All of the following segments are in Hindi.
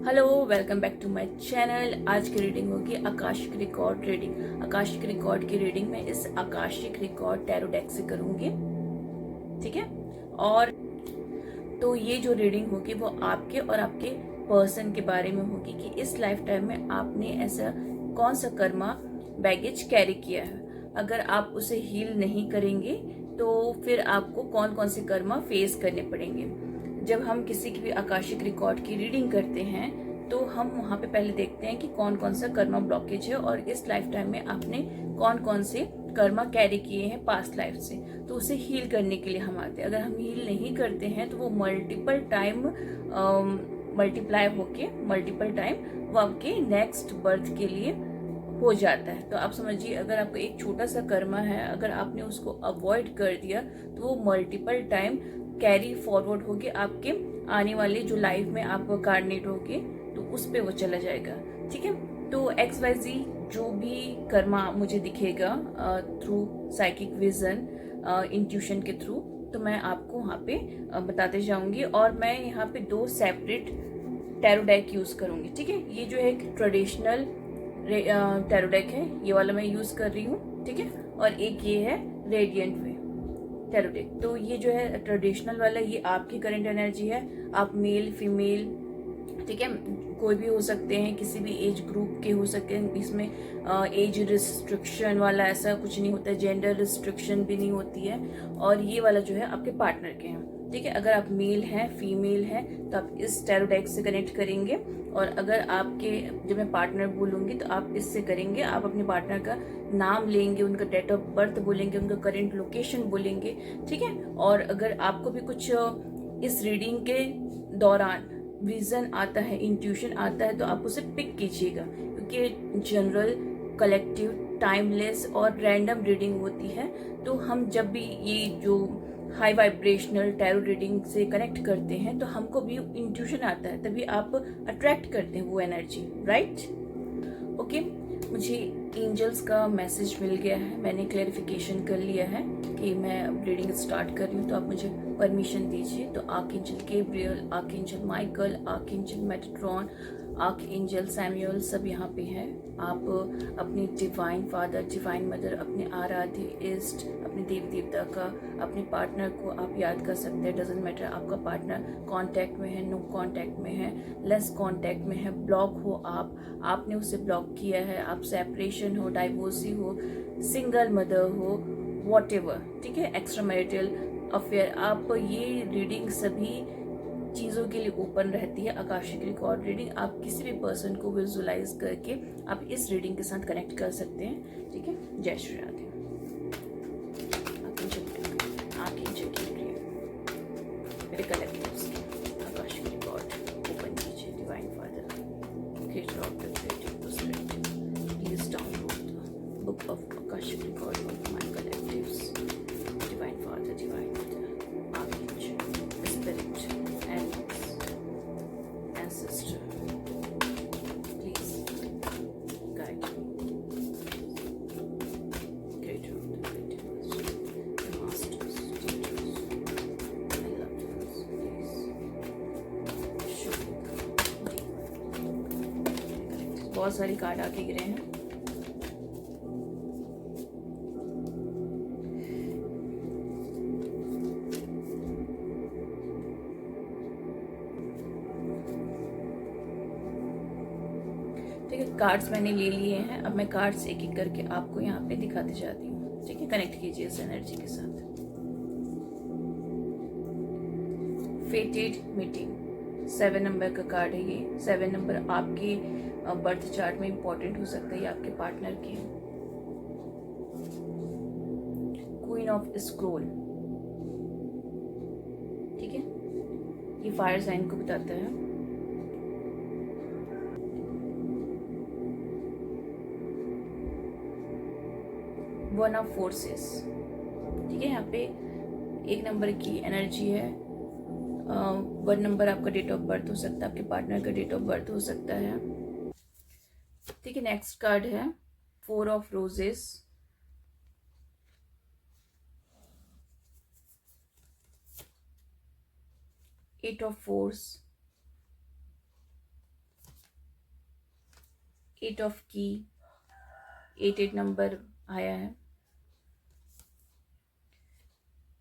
Hello, welcome back to my channel. आज की रीडिंग होगी Akashic record reading. Akashic record की रीडिंग में इस आकाशिक रिकॉर्ड टैरो डेक से करूंगी, ठीक है। और तो ये जो रीडिंग होगी वो आपके और आपके पर्सन के बारे में होगी कि इस लाइफ टाइम में आपने ऐसा कौन सा कर्मा बैगेज कैरी किया है। अगर आप उसे हील नहीं करेंगे तो फिर आपको कौन कौन से कर्मा फेस करने पड़ेंगे। जब हम किसी की भी आकाशिक रिकॉर्ड की रीडिंग करते हैं तो हम वहां पे पहले देखते हैं कि कौन कौन सा कर्मा ब्लॉकेज है और इस लाइफ टाइम में आपने कौन कौन से कर्मा कैरी किए हैं पास्ट लाइफ से, तो उसे हील करने के लिए हम आते हैं। अगर हम हील नहीं करते हैं तो वो मल्टीपल टाइम मल्टीप्लाई होके मल्टीपल टाइम वो आपके नेक्स्ट बर्थ के लिए हो जाता है। तो आप समझिए, अगर आपका एक छोटा सा कर्मा है, अगर आपने उसको अवॉइड कर दिया तो वो मल्टीपल टाइम कैरी फॉरवर्ड होके आपके आने वाले जो लाइफ में आप कार्नेट होगे तो उस पे वो चला जाएगा, ठीक है। तो एक्स वाई जी जो भी कर्मा मुझे दिखेगा थ्रू साइकिक विजन, इंट्यूशन के थ्रू, तो मैं आपको वहाँ पे बताते जाऊंगी। और मैं यहाँ पे दो सेपरेट टैरो डेक यूज करूंगी, ठीक है। ये जो है एक ट्रेडिशनल टैरो डेक है, ये वाला मैं यूज कर रही हूँ, ठीक है। और एक ये है रेडियंट वे टैरो डेक। तो ये जो है ट्रेडिशनल वाला, ये आपकी करंट एनर्जी है। आप मेल फीमेल, ठीक है, कोई भी हो सकते हैं, किसी भी एज ग्रुप के हो सकते हैं। इसमें एज रिस्ट्रिक्शन वाला ऐसा कुछ नहीं होता है, जेंडर रिस्ट्रिक्शन भी नहीं होती है। और ये वाला जो है आपके पार्टनर के हैं, ठीक है। अगर आप मेल हैं फीमेल हैं तो आप इस टैरो डेक से कनेक्ट करेंगे। और अगर आपके, जब मैं पार्टनर बोलूंगी तो आप इससे करेंगे। आप अपने पार्टनर का नाम लेंगे, उनका डेट ऑफ बर्थ बोलेंगे, उनका करेंट लोकेशन बोलेंगे, ठीक है। और अगर आपको भी कुछ इस रीडिंग के दौरान विजन आता है, इंट्यूशन आता है, तो आप उसे पिक कीजिएगा, क्योंकि जनरल, कलेक्टिव, टाइमलेस और रैंडम रीडिंग होती है। तो हम जब भी ये जो हाई वाइब्रेशनल टैरो रीडिंग से कनेक्ट करते हैं तो हमको भी इंट्यूशन आता है, तभी आप अट्रैक्ट करते हैं वो एनर्जी, राइट। ओके, मुझे एंजल्स का मैसेज मिल गया है, मैंने क्लेरिफिकेशन कर लिया है कि मैं अब रीडिंग स्टार्ट कर रही हूँ, तो आप मुझे परमिशन दीजिए। तो archangel Gabriel, archangel Michael, archangel Metatron, archangel Samuel सब यहाँ पे हैं। आप अपने डिवाइन फादर, डिवाइन मदर, अपने आराध्य इष्ट, अपने देवी देवता का, अपने पार्टनर को आप याद कर सकते हैं। डजेंट मैटर आपका पार्टनर कांटेक्ट में है, नो कांटेक्ट में है, लेस कांटेक्ट में है, ब्लॉक हो आपने उसे ब्लॉक किया है, आप सेपरेशन हो, डाइवोर्सी हो, सिंगल मदर हो, वॉटेवर, ठीक है, एक्स्ट्रा मैरिटल अफेयर, आप ये रीडिंग सभी चीज़ों के लिए ओपन रहती है। आकाशिक रिकॉर्ड रीडिंग आप किसी भी पर्सन को विजुअलाइज करके आप इस रीडिंग के साथ कनेक्ट कर सकते हैं, ठीक है। जय श्री राधे। मेरे कलेक्टिव्स आकाशिक रिकॉर्ड ओपन कीजिए। Divine father, creator of the creative perspective, please download the book of Akashic Record of my collectives. Divine Father, Divine Mother, Archangel, Spirit, Animals, Ancestor, please guide me. Creator of the creative perspective, the masters, teachers, my loved ones, please show me. बहुत सारी कार्ड आके गिरे हैं। ठीक है, कार्ड्स मैंने ले लिए हैं। अब मैं कार्ड्स एक एक करके आपको यहाँ पे दिखाते जाती हूँ, ठीक है। कनेक्ट कीजिए इस एनर्जी के साथ। फेटेड मीटिंग 7 नंबर का कार्ड है ये। 7 नंबर आपके बर्थ चार्ट में इंपॉर्टेंट हो सकता है, ये आपके पार्टनर के। क्वीन ऑफ स्क्रोल, ठीक है, ये फायर साइन को बताता है। वन ऑफ फोर्सेस, ठीक है, यहाँ पे 1 नंबर की एनर्जी है। 1 नंबर आपका डेट ऑफ बर्थ हो सकता है, आपके पार्टनर का डेट ऑफ बर्थ हो सकता है, ठीक है। नेक्स्ट कार्ड है 4 of roses, 8 of forces, eight of key, 8 number आया है।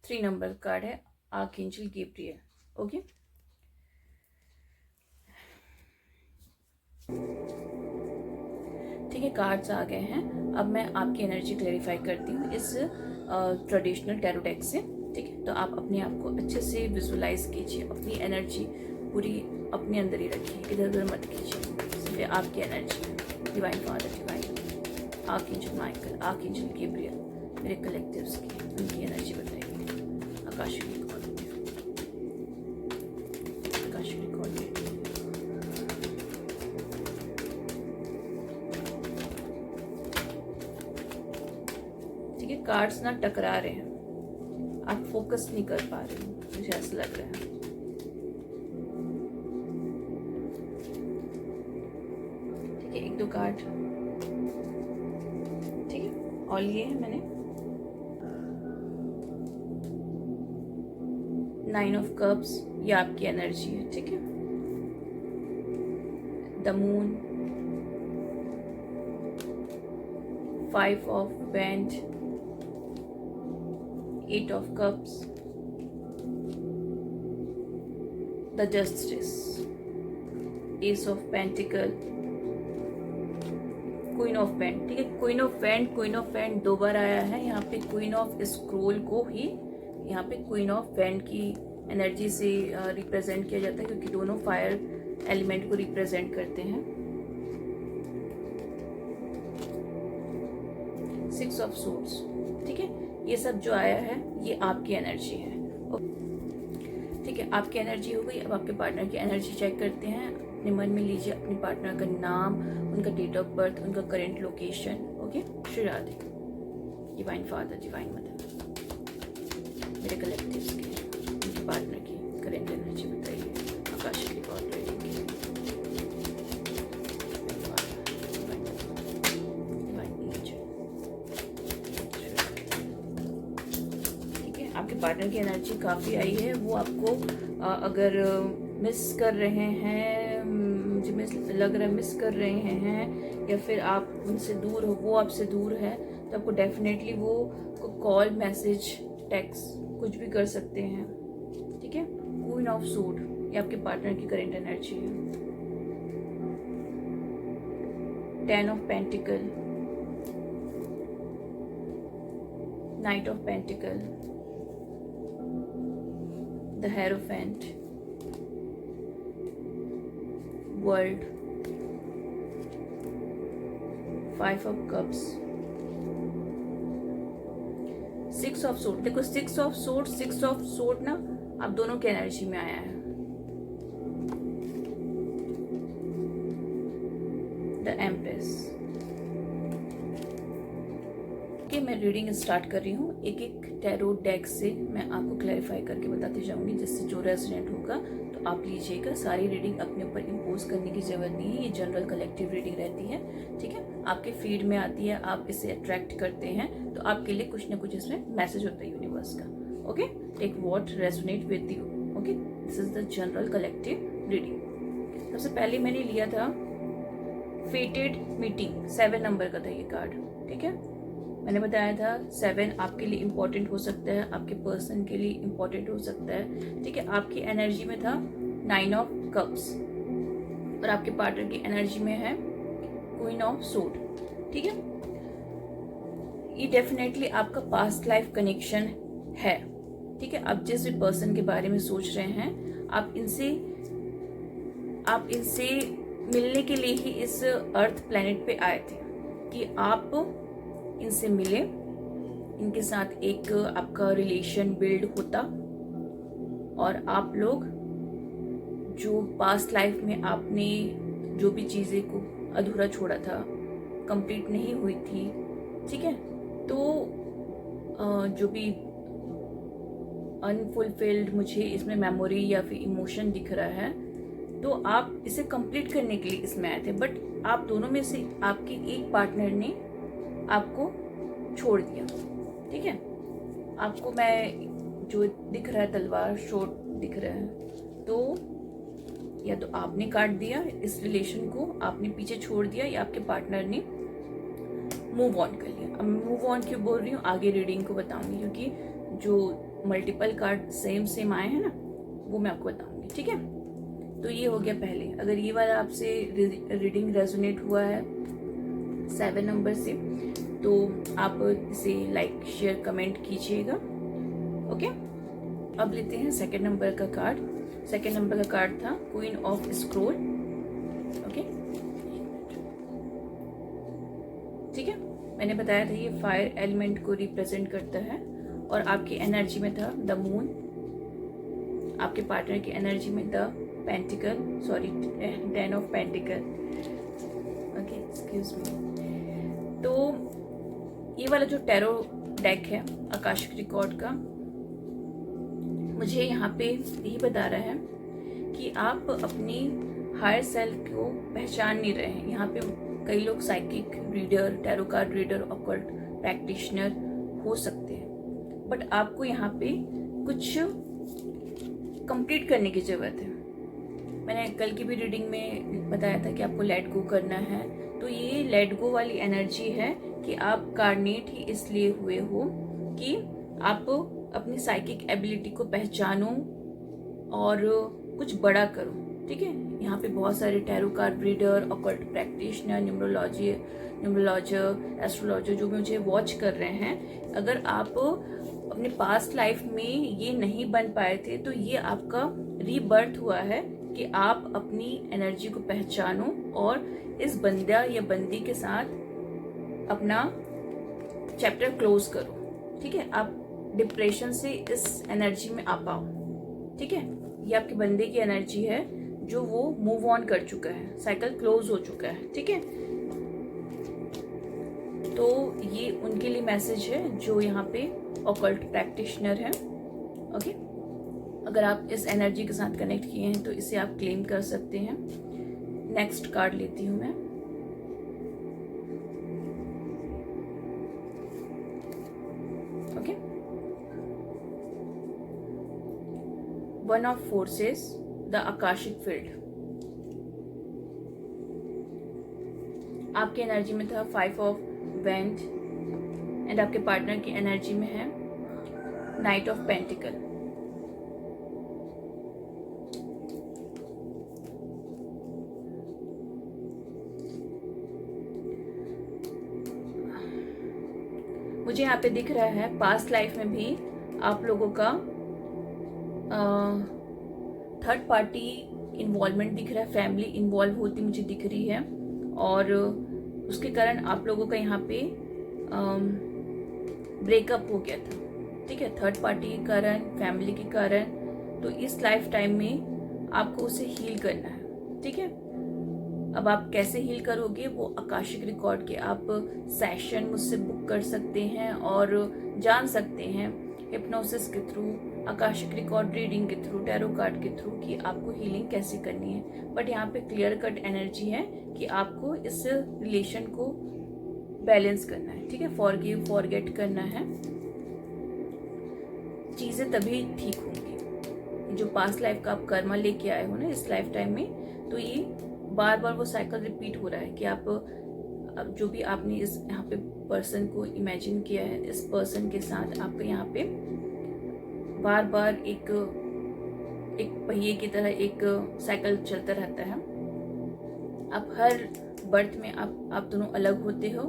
3 नंबर कार्ड है आर्कएंजल गैब्रियल। ओके, ठीक है, कार्ड्स आ गए हैं। अब मैं आपकी एनर्जी क्लेरिफाई करती हूँ इस ट्रेडिशनल टैरो डेक से। ठीक है, तो आप अपने आप को अच्छे से विजुअलाइज कीजिए, अपनी एनर्जी पूरी अपने अंदर ही रखिए, इधर उधर मत कीजिए। सिर्फ आपकी energy, divine father, divine archangel Michael, archangel Gabriel, मेरे कलेक्टिव्स की उनकी एनर्जी बताइए। Akashic record, Akashic record. ठीक है, कार्ड्स ना टकरा रहे हैं, आप फोकस नहीं कर पा रहे हो, मुझे ऐसा लग रहा है। ठीक है, 1-2 कार्ड, ठीक है, और लिए है मैंने 9 ऑफ कप्स, ये आपकी एनर्जी है। ठीक है, द मून, 5 ऑफ बैंड, 8 of cups, the justice, ace of pentacle, queen of pent. ठीक है, queen of pent, queen of pent 2 बार आया है यहाँ पे। क्वीन ऑफ स्क्रोल को ही यहाँ पे क्वीन ऑफ पेंट की एनर्जी से रिप्रेजेंट किया जाता है, क्योंकि दोनों फायर एलिमेंट को रिप्रेजेंट करते हैं। 6 ऑफ सोर्ड्स। ठीक है, ये सब जो आया है ये आपकी एनर्जी है। ठीक है, आपकी एनर्जी हो गई। अब आपके पार्टनर की एनर्जी चेक करते हैं। अपने मन में लीजिए अपने पार्टनर का नाम, उनका डेट ऑफ बर्थ, उनका current location. Okay, Shri Radhe, divine father, divine mother, मेरे कलेक्टिव्स की उनके पार्टनर की करंट एनर्जी बताइए। आकाशिक रिकॉर्ड रीडिंग आपके पार्टनर की एनर्जी काफ़ी आई है। वो आपको अगर मिस कर रहे हैं, मुझे लग रहा है मिस कर रहे हैं, या फिर आप उनसे दूर हो, वो आपसे दूर है, तो आपको डेफिनेटली वो कॉल, मैसेज, टेक्स्ट कुछ भी कर सकते हैं। ठीक है, क्वीन ऑफ सूट, ये आपके पार्टनर की करंट एनर्जी है। 10 of pentacle, night of pentacle, the Hierophant, World, 5 of Cups, 6 of Swords। देखो 6 of Swords, 6 of Swords ना आप दोनों की एनर्जी में आया है। The Empress। कि मैं रीडिंग स्टार्ट कर रही हूँ, एक एक टैरो डेक से मैं आपको क्लैरिफाई करके बताती जाऊंगी, जिससे जो रेजोनेट होगा तो आप लीजिएगा। सारी रीडिंग अपने ऊपर इम्पोज करने की जरूरत नहीं है, ये जनरल कलेक्टिव रीडिंग रहती है। ठीक है, आपके फीड में आती है, आप इसे अट्रैक्ट करते हैं, तो आपके लिए कुछ ना कुछ इसमें मैसेज होता है यूनिवर्स का। Okay, take what resonate with you. Okay, this is the general collective reading. सबसे पहले मैंने लिया था फेटेड मीटिंग, 7 नंबर का था ये कार्ड। ठीक है, मैंने बताया था 7 आपके लिए इम्पोर्टेंट हो सकता है, आपके पर्सन के लिए इम्पोर्टेंट हो सकता है। ठीक है, आपकी एनर्जी में था 9 ऑफ कप्स और आपके पार्टनर की एनर्जी में है क्वीन ऑफ सूट। ठीक है, ये डेफिनेटली आपका पास्ट लाइफ कनेक्शन है। ठीक है, आप जिस भी पर्सन के बारे में सोच रहे हैं, आप इनसे मिलने के लिए ही इस अर्थ प्लेनेट पे आए थे, कि आप इनसे मिले, इनके साथ एक आपका रिलेशन बिल्ड होता, और आप लोग जो पास्ट लाइफ में आपने जो भी चीज़ें को अधूरा छोड़ा था, कंप्लीट नहीं हुई थी, ठीक है, तो जो भी अनफुलफिल्ड मुझे इसमें मेमोरी या फिर इमोशन दिख रहा है, तो आप इसे कंप्लीट करने के लिए इसमें आए थे। बट आप दोनों में से आपके एक पार्टनर ने आपको छोड़ दिया। ठीक है, आपको मैं जो दिख रहा है तलवार शॉट दिख रहा है, तो या तो आपने काट दिया, इस रिलेशन को आपने पीछे छोड़ दिया, या आपके पार्टनर ने मूव ऑन कर लिया। अब मूव ऑन क्यों बोल रही हूँ, आगे रीडिंग को बताऊंगी, क्योंकि जो मल्टीपल कार्ड सेम आए हैं ना, वो मैं आपको बताऊंगी। ठीक है, तो ये हो गया पहले। अगर ये वाला आपसे रीडिंग रेजोनेट हुआ है 7 नंबर से, तो आप इसे लाइक शेयर कमेंट कीजिएगा। ओके, अब लेते हैं सेकंड नंबर का कार्ड। सेकंड नंबर का कार्ड था क्वीन ऑफ स्क्रोल। ओके, ठीक है, मैंने बताया था ये फायर एलिमेंट को रिप्रेजेंट करता है, और आपकी एनर्जी में था द मून, आपके पार्टनर की एनर्जी में the pentacle, sorry 10 of pentacle. Okay, excuse me. तो ये वाला जो टैरो डेक है आकाशिक रिकॉर्ड का, मुझे यहाँ पे यही बता रहा है कि आप अपनी हायर सेल्फ को पहचान नहीं रहे हैं। यहाँ पे कई लोग psychic reader, tarot card reader, occult practitioner हो सकते हैं, बट आपको यहाँ पे कुछ कंप्लीट करने की जरूरत है। मैंने कल की भी रीडिंग में बताया था कि आपको लेट गो करना है, तो ये लेट गो वाली एनर्जी है कि आप कार्नेट ही इसलिए हुए हो कि आप अपनी साइकिक एबिलिटी को पहचानो और कुछ बड़ा करो। ठीक है, यहाँ पे बहुत सारे tarot card reader, occult practitioner, numerologer, astrologer जो मुझे वॉच कर रहे हैं, अगर आप अपने पास्ट लाइफ में ये नहीं बन पाए थे, तो ये आपका रीबर्थ हुआ है कि आप अपनी एनर्जी को पहचानो और इस बंदा या बंदी के साथ अपना चैप्टर क्लोज करो। ठीक है, आप डिप्रेशन से इस एनर्जी में आ पाओ। ठीक है, ये आपके बंदे की एनर्जी है जो वो मूव ऑन कर चुका है, साइकिल क्लोज हो चुका है। ठीक है, तो ये उनके लिए मैसेज है जो यहाँ पे ऑकल्ट प्रैक्टिशनर है। ओके, अगर आप इस एनर्जी के साथ कनेक्ट किए हैं तो इसे आप क्लेम कर सकते हैं। नेक्स्ट कार्ड लेती हूं मैं। Okay, one of forces, the Akashic field. आपकी एनर्जी में था 5 ऑफ वेंट, एंड आपके पार्टनर की एनर्जी में है नाइट ऑफ पेंटिकल। मुझे यहाँ पे दिख रहा है पास्ट लाइफ में भी आप लोगों का थर्ड पार्टी इन्वॉल्वमेंट दिख रहा है, फैमिली इन्वॉल्व होती मुझे दिख रही है, और उसके कारण आप लोगों का यहाँ पे ब्रेकअप हो गया था। ठीक है, थर्ड पार्टी के कारण, फैमिली के कारण, तो इस लाइफ टाइम में आपको उसे हील करना है। ठीक है, अब आप कैसे हील करोगे वो आकाशिक रिकॉर्ड के आप सेशन मुझसे बुक कर सकते हैं और जान सकते हैं हिप्नोसिस के थ्रू, आकाशिक रिकॉर्ड रीडिंग के थ्रू, टैरो कार्ड के थ्रू कि आपको हीलिंग कैसे करनी है। बट यहाँ पे क्लियर कट एनर्जी है कि आपको इस रिलेशन को बैलेंस करना है। ठीक है, फॉरगिव फॉरगेट करना है, चीजें तभी ठीक होंगी। जो पास्ट लाइफ का आप कर्मा लेके आए हो ना इस लाइफ टाइम में, तो ये बार बार वो साइकिल रिपीट हो रहा है कि आप जो भी आपने इस यहाँ पे पर्सन को इमेजिन किया है, इस पर्सन के साथ आपको यहाँ पे बार बार एक पहिए की तरह एक साइकिल चलता रहता है। आप हर बर्थ में आप दोनों अलग होते हो,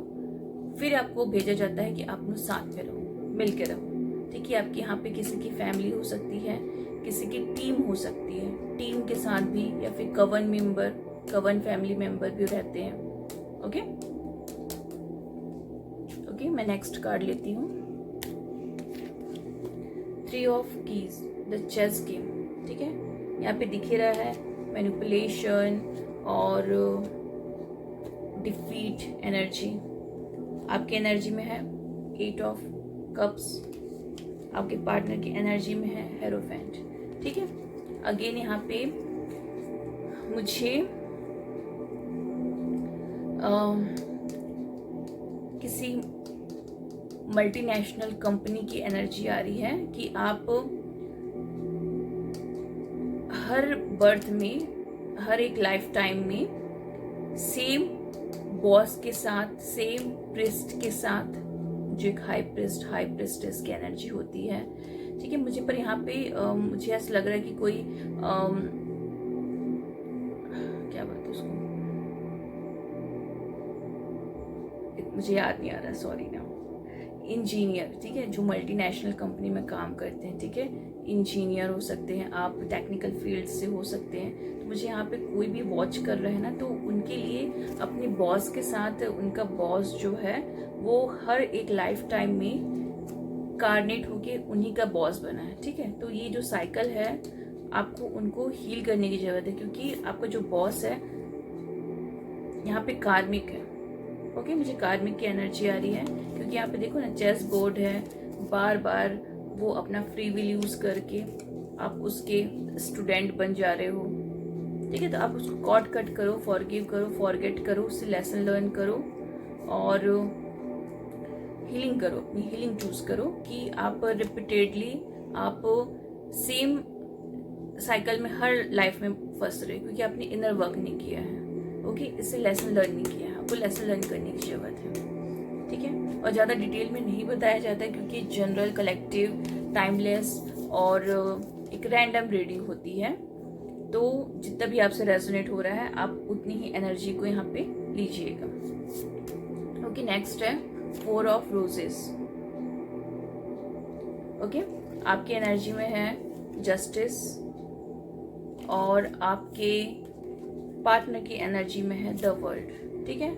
फिर आपको भेजा जाता है कि आप दोनों साथ में रहो, मिल के रहो। ठीक है, आपके यहाँ पे किसी की फैमिली हो सकती है, किसी की टीम हो सकती है, टीम के साथ भी, या फिर कवन फैमिली मेंबर भी रहते हैं। ओके, मैं नेक्स्ट कार्ड लेती हूँ, 3 of keys, the chess game. ठीक है, यहाँ पे दिख रहा है मैनिपुलेशन और डिफीट एनर्जी। आपकी एनर्जी में है 8 ऑफ कप्स, आपके पार्टनर की एनर्जी में है हेरोफेंट। ठीक है, अगेन यहाँ पे मुझे किसी मल्टीनेशनल कंपनी की एनर्जी आ रही है कि आप हर बर्थ में, हर एक लाइफ टाइम में सेम बॉस के साथ, सेम प्रिस्ट के साथ, जो एक हाई प्रिस्टेस की एनर्जी होती है, ठीक है। मुझे पर यहाँ पे मुझे ऐसा लग रहा है कि कोई क्या बात है उसको, मुझे याद नहीं आ रहा, सॉरी ना। इंजीनियर, ठीक है, जो मल्टीनेशनल कंपनी में काम करते हैं, ठीक है, इंजीनियर हो सकते हैं आप, टेक्निकल फील्ड से हो सकते हैं। तो मुझे यहाँ पे कोई भी वॉच कर रहे हैं ना, तो उनके लिए अपने बॉस के साथ, उनका बॉस जो है वो हर एक लाइफ टाइम में कार्नेट होके उन्हीं का बॉस बना है, ठीक है। तो ये जो साइकिल है आपको उनको हील करने की जरूरत है, क्योंकि आपका जो बॉस है यहाँ पे कार्मिक है। ओके, मुझे कार्मिक की एनर्जी आ रही है, क्योंकि यहाँ पे देखो ना चेस बोर्ड है, बार बार वो अपना फ्री विल यूज करके आप उसके स्टूडेंट बन जा रहे हो, ठीक है। तो आप उसको कॉट कट करो, फॉरगिव करो, फॉरगेट करो, उससे लेसन लर्न करो और हीलिंग करो, अपनी हीलिंग चूज करो कि आप रिपीटेडली आप सेम साइकिल में हर लाइफ में फंस रहे, क्योंकि आपने इनर वर्क नहीं किया है। ओके, इससे लेसन लर्न नहीं किया है, आपको लेसन लर्न करने की जरूरत है, ठीक है। और ज़्यादा डिटेल में नहीं बताया जाता है, क्योंकि जनरल, कलेक्टिव, टाइमलेस और एक रैंडम रीडिंग होती है। तो जितना भी आपसे रेजोनेट हो रहा है आप उतनी ही एनर्जी को यहाँ पे लीजिएगा। ओके, नेक्स्ट है 4 ऑफ रोजेस। ओके, आपकी एनर्जी में है जस्टिस और आपके पार्टनर की एनर्जी में है द वर्ल्ड, ठीक है।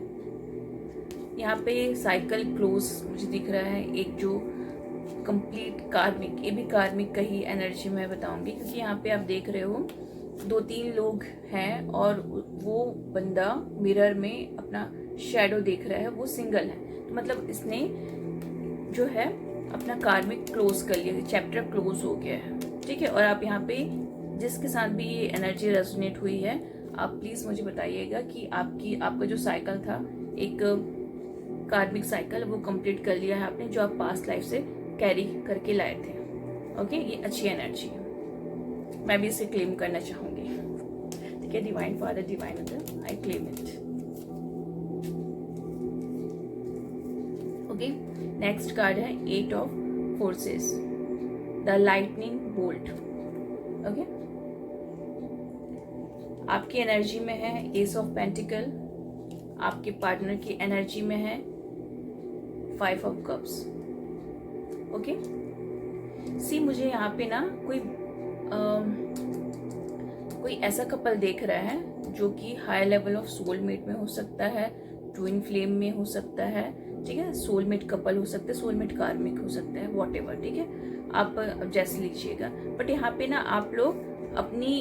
यहाँ पे साइकिल क्लोज मुझे दिख रहा है, एक जो कंप्लीट कार्मिक, ये भी कार्मिक का ही एनर्जी मैं बताऊंगी, क्योंकि यहाँ पे आप देख रहे हो 2-3 लोग हैं और वो बंदा मिरर में अपना शैडो देख रहा है, वो सिंगल है। तो मतलब इसने जो है अपना कार्मिक क्लोज कर लिया, चैप्टर क्लोज हो गया है, ठीक है। और आप यहाँ पे जिसके साथ भी ये एनर्जी रेजोनेट हुई है, आप प्लीज मुझे बताइएगा कि आपका जो साइकिल था, एक कार्मिक साइकिल, वो कंप्लीट कर लिया है आपने, जो आप पास्ट लाइफ से कैरी करके लाए थे। ओके, ये अच्छी एनर्जी है, मैं भी इसे क्लेम करना चाहूंगी, ठीक है। Divine father, divine mother, I claim it. Okay, next card है 8 of forces, the lightning bolt. Okay, आपकी एनर्जी में है एस ऑफ पेंटिकल, आपके पार्टनर की एनर्जी में है 5 ऑफ कप्स। ओके, सी मुझे यहाँ पे ना कोई ऐसा कपल देख रहा है जो कि हाई लेवल ऑफ सोलमेट में हो सकता है, ट्विन फ्लेम में हो सकता है, ठीक है। सोलमेट कपल हो सकता है, सोलमेट कार्मिक हो सकता है, वॉटेवर, ठीक है, आप जैसे लीजिएगा। बट यहाँ पे ना आप लोग अपनी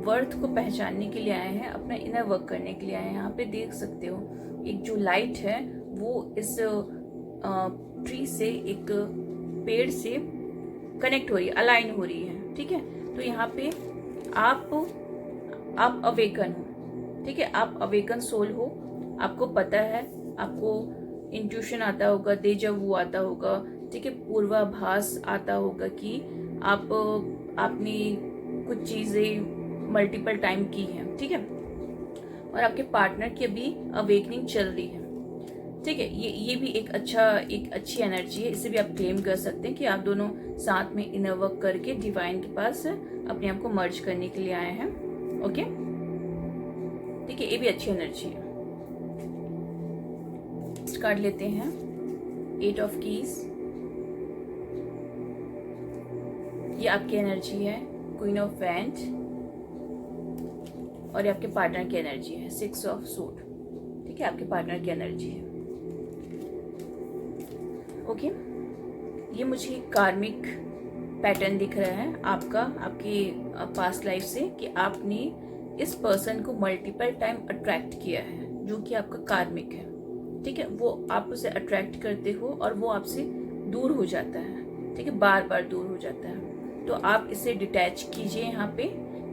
वर्थ को पहचानने के लिए आए हैं, अपना इनर वर्क करने के लिए आए हैं। यहाँ पे देख सकते हो एक जो लाइट है वो इस ट्री से, एक पेड़ से कनेक्ट हो रही है, अलाइन हो रही है, ठीक है। तो यहाँ पे आप अवेकन हो, ठीक है, आप अवेकन सोल हो, आपको पता है, आपको इंट्यूशन आता होगा, डेजा वू आता होगा, ठीक है, पूर्वाभास आता होगा कि आपने कुछ चीजें मल्टीपल टाइम की हैं, ठीक है। और आपके पार्टनर की अभी अवेकनिंग चल रही है, ठीक है। ये भी एक अच्छी एनर्जी है, इसे भी आप क्लेम कर सकते हैं कि आप दोनों साथ में इनर वर्क करके डिवाइन के पास अपने आप को मर्ज करने के लिए आए हैं। ओके, ठीक है, ये भी अच्छी एनर्जी है। नेक्स्ट कार्ड लेते हैं 8 ऑफ कीज, ये आपकी एनर्जी है क्वीन ऑफ वैंड और ये आपके पार्टनर की एनर्जी है 6 ऑफ सूट, ठीक है, आपके पार्टनर की एनर्जी है। ओके, ये मुझे कार्मिक पैटर्न दिख रहा है आपका, आपकी पास्ट लाइफ से, कि आपने इस पर्सन को मल्टीपल टाइम अट्रैक्ट किया है, जो कि आपका कार्मिक है, ठीक है। वो आप उसे अट्रैक्ट करते हो और वो आपसे दूर हो जाता है, ठीक है, बार बार दूर हो जाता है। तो आप इसे डिटैच कीजिए यहाँ पे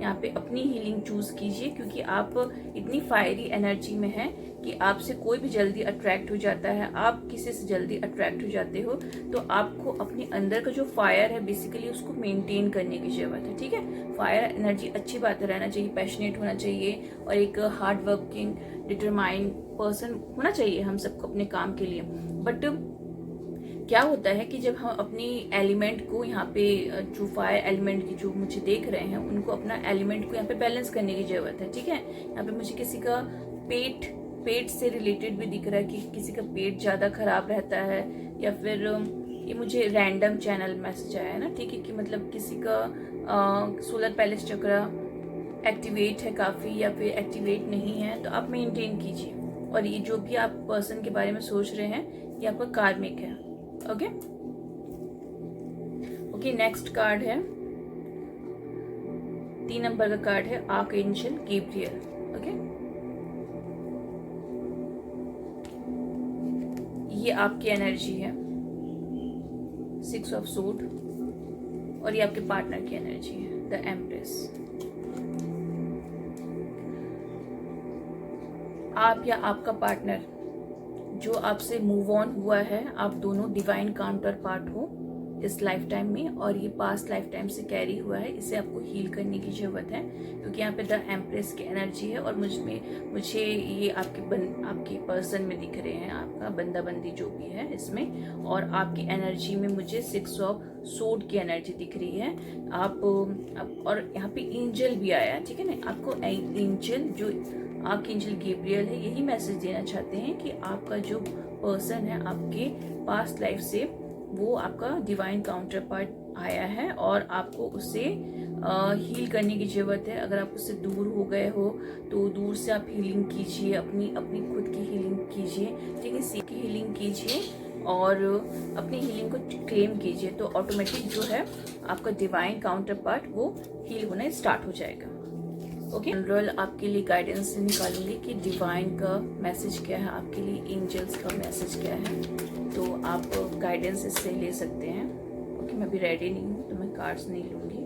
यहाँ पे अपनी हीलिंग चूज कीजिए, क्योंकि आप इतनी फायरी एनर्जी में हैं कि आपसे कोई भी जल्दी अट्रैक्ट हो जाता है, आप किसी से जल्दी अट्रैक्ट हो जाते हो। तो आपको अपने अंदर का जो फायर है बेसिकली उसको मेंटेन करने की जरूरत है, ठीक है। फायर एनर्जी अच्छी बात है, रहना चाहिए, पैशनेट होना चाहिए और एक हार्ड वर्किंग डिटरमाइंड पर्सन होना चाहिए हम सबको अपने काम के लिए। बट क्या होता है कि जब हम अपनी एलिमेंट को यहाँ पे जो फायर एलिमेंट की जो मुझे देख रहे हैं उनको अपना एलिमेंट को यहाँ पे बैलेंस करने की जरूरत है, ठीक है। यहाँ पे मुझे किसी का पेट से रिलेटेड भी दिख रहा है कि किसी का पेट ज्यादा खराब रहता है, या फिर ये मुझे रैंडम चैनल मैसेज आया है ना, ठीक है, कि मतलब किसी का सोलर पैलेस चक्र एक्टिवेट है काफी या फिर एक्टिवेट नहीं है, तो आप मेंटेन कीजिए। और ये जो भी आप पर्सन के बारे में सोच रहे हैं ये आपका कार्मिक है। ओके ओके, नेक्स्ट कार्ड है 3 नंबर का कार्ड है आर्कएंजल गैब्रियल। ओके, ये आपकी एनर्जी है 6 ऑफ सोर्ड, और ये आपके पार्टनर की एनर्जी है द एम्प्रेस। आप या आपका पार्टनर जो आपसे मूव ऑन हुआ है, आप दोनों डिवाइन काउंटर पार्ट हो इस लाइफ टाइम में, और ये पास्ट लाइफ टाइम से कैरी हुआ है, इसे आपको हील करने की जरूरत है, क्योंकि यहाँ पे द एम्प्रेस की एनर्जी है और मुझे ये आपके पर्सन में दिख रहे हैं, आपका बंदा बंदी जो भी है इसमें, और आपकी एनर्जी में मुझे 6 ऑफ सोर्ड की एनर्जी दिख रही है। आप और यहाँ पे एंजल भी आया है, ठीक है ना। आपको एंजल जो आर्कएंजल गैब्रियल है यही मैसेज देना चाहते हैं कि आपका जो पर्सन है आपके पास्ट लाइफ से, वो आपका डिवाइन काउंटर पार्ट आया है और आपको उससे हील करने की जरूरत है। अगर आप उससे दूर हो गए हो तो दूर से आप हीलिंग कीजिए, अपनी खुद की हीलिंग कीजिए, ठीक है, सीख की हीलिंग कीजिए और अपनी हीलिंग को क्लेम कीजिए, तो ऑटोमेटिक जो है आपका डिवाइन काउंटर पार्ट वो हील होना स्टार्ट हो जाएगा। ओके, जनरल आपके लिए गाइडेंस निकालूंगी कि डिवाइन का मैसेज क्या है आपके लिए, एंजल्स का मैसेज क्या है, तो आप गाइडेंस इससे ले सकते हैं। ओके, मैं अभी रेडी नहीं हूँ तो मैं कार्ड्स नहीं लूँगी।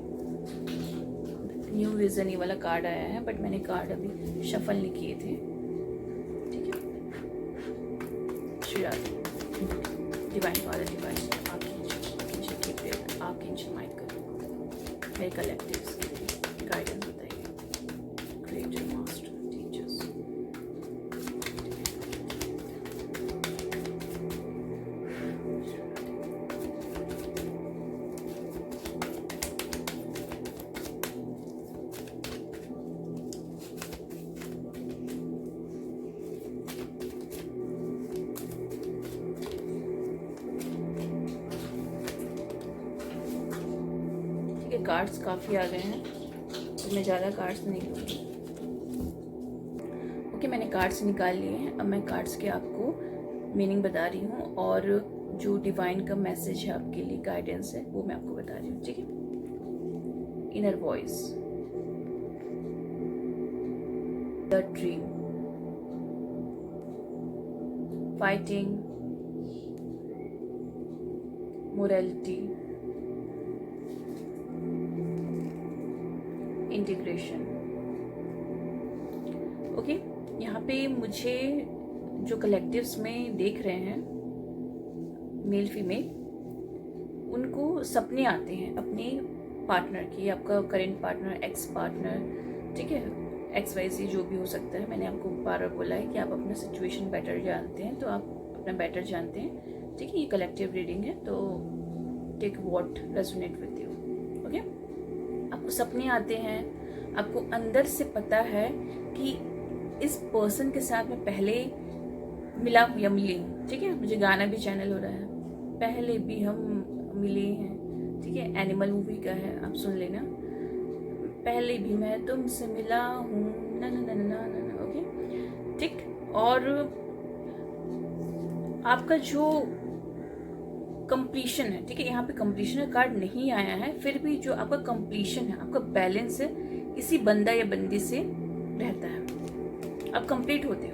न्यू विजन ये वाला कार्ड आया है, बट मैंने कार्ड अभी शफल नहीं किए थे, ठीक है। Divine father, divine archangel Michael, मेरे कलेक्टिव्स के लिए गाइडेंस बताइए। Creator, master, teachers. ठीक है, कार्ड्स काफी आ गए हैं तो मैं ज्यादा कार्ड्स नहीं लूंगी। मैंने कार्ड्स निकाल लिए हैं, अब मैं कार्ड्स के आपको मीनिंग बता रही हूँ और जो डिवाइन का मैसेज है आपके लिए गाइडेंस है वो मैं आपको बता रही हूँ, ठीक है। Inner voice, the dream, fighting, morality, integration. Okay, यहाँ पे मुझे जो कलेक्टिव्स में देख रहे हैं मेल फीमेल, उनको सपने आते हैं अपने पार्टनर की, आपका करेंट पार्टनर, एक्स पार्टनर, ठीक है, XYZ जो भी हो सकता है। मैंने आपको बार बार बोला है कि आप अपना सिचुएशन बेटर जानते हैं, तो आप अपना बेटर जानते हैं, ठीक है। ये कलेक्टिव रीडिंग है तो take what resonate with you. Okay, आपको सपने आते हैं, आपको अंदर से पता है कि इस पर्सन के साथ मैं पहले मिला हूँ या मिली हूँ, ठीक है। मुझे गाना भी चैनल हो रहा है, पहले भी हम मिले हैं, ठीक है। एनिमल मूवी का है, आप सुन लेना। पहले भी मैं तुमसे मिला हूँ, ना ना ना ना ना ना। ओके, ठीक। और आपका जो कंप्लीशन है, ठीक है, यहाँ पे कंप्लीशन का कार्ड नहीं आया है, फिर भी जो आपका कंप्लीशन है, आपका बैलेंस है, इसी बंदा या बंदी से रहता है, आप कंप्लीट होते हो,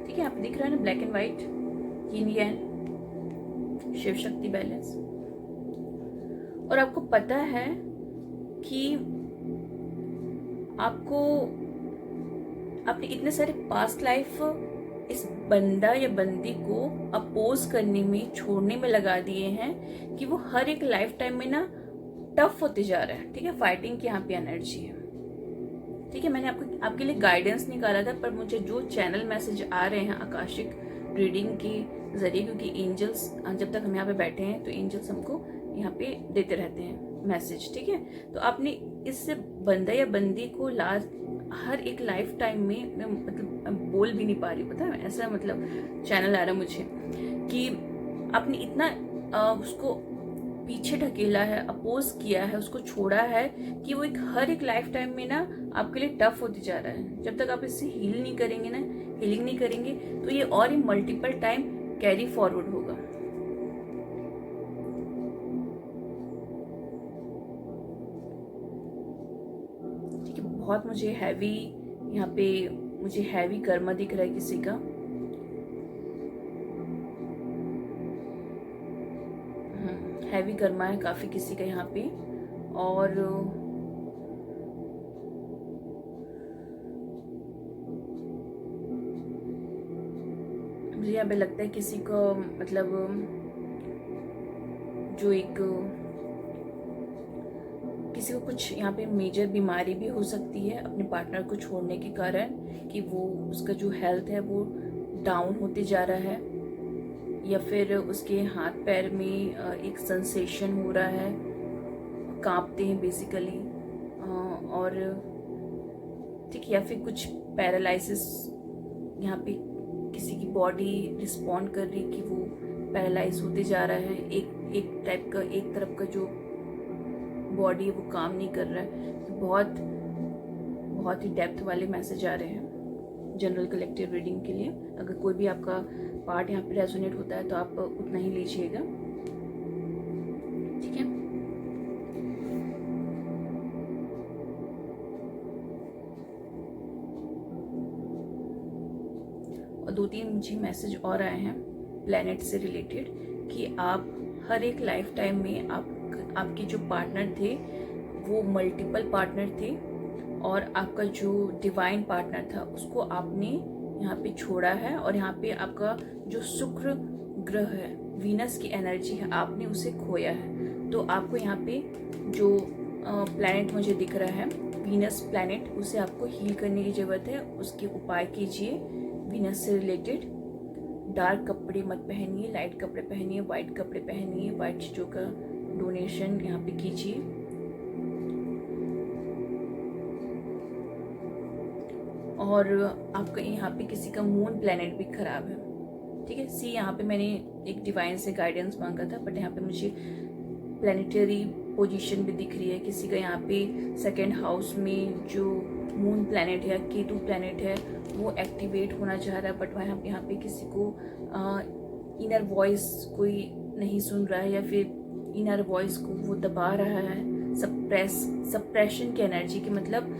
ठीक है। आप दिख रहा है ना, black and white, yin Yang, Shiv Shakti balance. और आपको पता है कि आपको अपने इतने सारे पास्ट लाइफ इस बंदा या बंदी को अपोज करने में, छोड़ने में लगा दिए हैं कि वो हर एक लाइफ टाइम में ना टफ होते जा रहा है। ठीक है, फाइटिंग की यहाँ पे एनर्जी है। ठीक है, मैंने आपके लिए गाइडेंस निकाला था, पर मुझे जो चैनल मैसेज आ रहे हैं आकाशिक रीडिंग के जरिए, क्योंकि एंजल्स जब तक हम यहाँ पे बैठे हैं तो एंजल्स हमको यहाँ पे देते रहते हैं मैसेज। ठीक है, तो आपने इस बंदा या बंदी को हर एक लाइफ टाइम में, मैं मतलब बोल भी नहीं पा रही, पता है, ऐसा मतलब चैनल आ रहा है मुझे कि आपने इतना उसको पीछे ढकेला है, अपोज किया है, उसको छोड़ा है कि वो हर एक लाइफ टाइम में ना आपके लिए टफ होती जा रहा है। जब तक आप इससे हीलिंग नहीं करेंगे तो ये और ही मल्टीपल टाइम कैरी फॉरवर्ड होगा। ठीक है, बहुत मुझे हैवी यहाँ पे मुझे हैवी कर्मा दिख रहा है किसी का। हैवी कर्मा है काफी किसी का यहाँ पे। और मुझे यहाँ पे लगता है किसी को मतलब जो किसी को कुछ यहाँ पे मेजर बीमारी भी हो सकती है अपने पार्टनर को छोड़ने के कारण, कि वो उसका जो हेल्थ है वो डाउन होते जा रहा है, या फिर उसके हाथ पैर में एक सेंसेशन हो रहा है, कांपते हैं बेसिकली, और ठीक, या फिर कुछ पैरालिसिस यहाँ पे किसी की बॉडी रिस्पॉन्ड कर रही कि वो पैरालाइज होते जा रहा है, एक टाइप का, एक तरफ का जो बॉडी है वो काम नहीं कर रहा है। तो बहुत ही डेप्थ वाले मैसेज आ रहे हैं जनरल कलेक्टिव रीडिंग के लिए। अगर कोई भी आपका पार्ट यहाँ पे रेजोनेट होता है तो आप उतना ही लीजिएगा। ठीक है, और 2-3 मुझे मैसेज और आए हैं प्लैनेट से रिलेटेड कि आप हर एक लाइफ टाइम में आपके जो पार्टनर थे वो मल्टीपल पार्टनर थे, और आपका जो डिवाइन पार्टनर था उसको आपने यहाँ पे छोड़ा है, और यहाँ पे आपका जो शुक्र ग्रह है, वीनस की एनर्जी है, आपने उसे खोया है। तो आपको यहाँ पे जो प्लैनेट मुझे दिख रहा है, वीनस प्लैनेट, उसे आपको हील करने की ज़रूरत है। उसके उपाय कीजिए वीनस से रिलेटेड। डार्क कपड़े मत पहनिए, लाइट कपड़े पहनिए, वाइट कपड़े पहनिए, वाइट चीज़ों का डोनेशन यहाँ पे कीजिए। और आपका यहाँ पे किसी का मून प्लैनेट भी खराब है। ठीक है, यहाँ पे मैंने एक डिवाइन से गाइडेंस मांगा था, बट यहाँ पे मुझे प्लैनेटरी पोजीशन भी दिख रही है। किसी का यहाँ पे सेकंड हाउस में जो मून प्लैनेट है, केतु प्लैनेट है, वो एक्टिवेट होना चाह रहा है, बट यहाँ पे किसी को इनर वॉइस कोई नहीं सुन रहा है, या फिर इनर वॉइस को वो दबा रहा है। सप्रेशन की एनर्जी की मतलब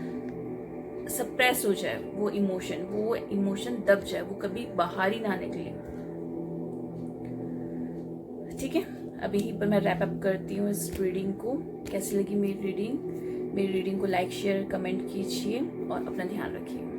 सप्रेस हो जाए वो इमोशन दब जाए, वो कभी बाहर ही ना निकले। ठीक है, अभी यहीं पर मैं रैप अप करती हूँ इस रीडिंग को। कैसी लगी मेरी रीडिंग को लाइक शेयर कमेंट कीजिए और अपना ध्यान रखिए।